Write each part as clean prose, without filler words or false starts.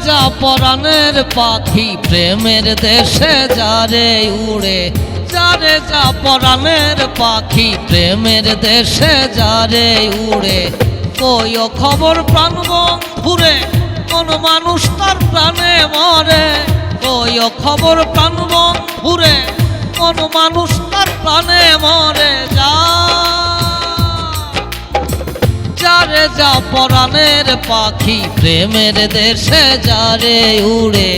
যা পরাণের পাখি প্রেমের দেশে যারে উড়ে, যারে যা পরাণের পাখি প্রেমের দেশে যারে উড়ে। কই খবর প্রাণ বন্ধুরে, কোন মানুষ তার প্রাণে মরে। কই খবর প্রাণ বন্ধুরে, কোন মানুষ তার প্রাণে মরে। যারে যা পরাণের পাখি প্রেমের দেশে যারে উড়ে,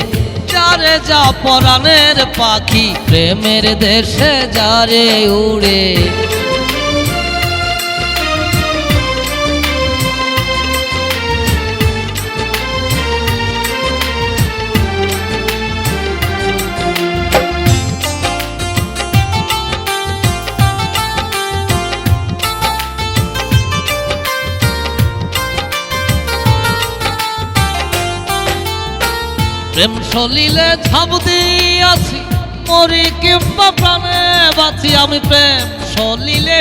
যারে যা পরাণের পাখি প্রেমের দেশে যারে উড়ে। প্রেম সলিলে ঝাঁপ দিয়াছি, মরি কিংবা প্রাণে বাঁচি। আমি প্রেম সলিলে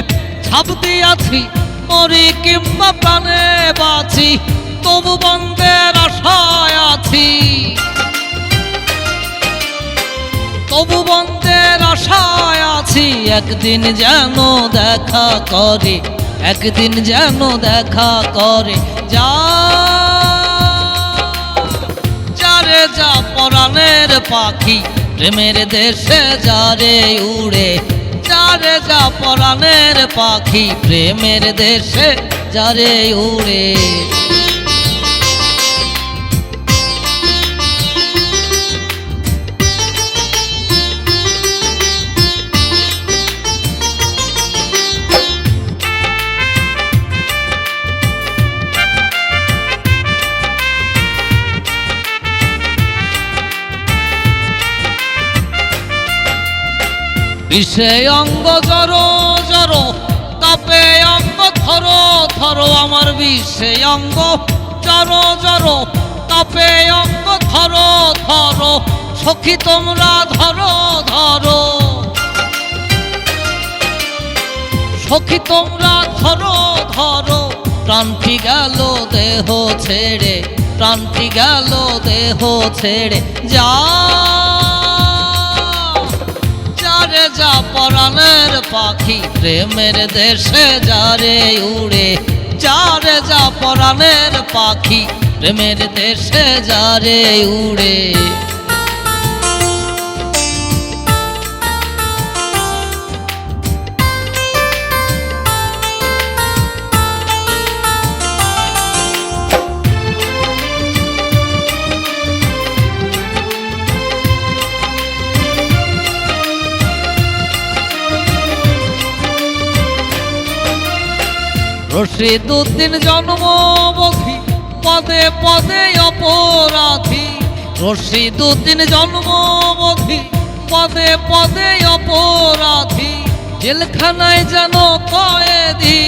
ঝাঁপ দিয়াছি, মরি কিংবা প্রাণে বাঁচি। তবু বন্ধের আশায় আছি, তবু বন্ধের আশায় আছি। একদিন যেন দেখা করে, একদিন যেন দেখা করে। যারে যা পরাণের পাখি প্রেমের দেশে যারে উড়ে, যারে যা পরাণের পাখি প্রেমের দেশে যারে উড়ে। বিষে অঙ্গ জড় জড়, তাপে অঙ্গ থর থর। আমার বিষে অঙ্গ জড় জড়, তাপে অঙ্গ থর থর। সখী তোমরা ধরো ধরো, সখী তোমরা ধরো ধরো। প্রাণটি গেল দেহ ছেড়ে, প্রাণটি গেল দেহ ছেড়ে। যারে যা পরাণের পাখি প্রেমের দেশে যারে উড়ে, যারে যা পরাণের পাখি প্রেমের দেশে যারে উড়ে। রশিদউদ্দিন জন্মবধি, পদে পদে অপরাধী। রশিদউদ্দিন জন্মবধি, পদে পদে অপরাধী। জেলখানায় যেন কয়েদি,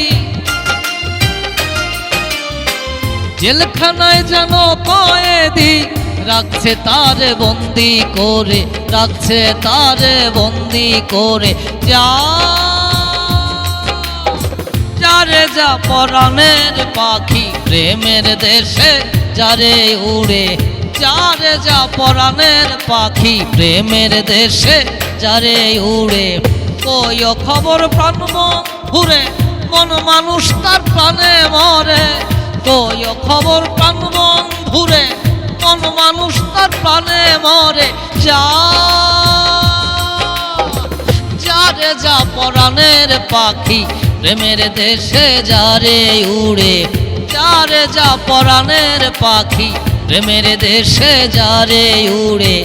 জেলখানায় যেন কয়েদি। রাখছে তারে বন্দি করে, রাখছে তারে বন্দি করে। যারে যা পরাণের পাখি প্রেমের দেশে যারে উড়ে, যারে যা পরাণের পাখি প্রেমের দেশে যারে উড়ে। কই খবর প্রাণ বন্ধুরে, কোন মানুষ তার প্রাণে মরে। কই খবর প্রাণ বন্ধুরে, কোন মানুষ তার প্রাণে মরে। যারে যা পরাণের পাখি প্রেমের দেশে যারে উড়ে, যারে যা পরাণের পাখি প্রেমের দেশে যারে উড়ে।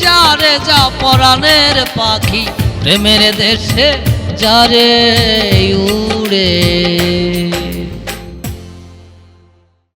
যারে যা পরাণের পাখি প্রেমের দেশে যারে উড়ে।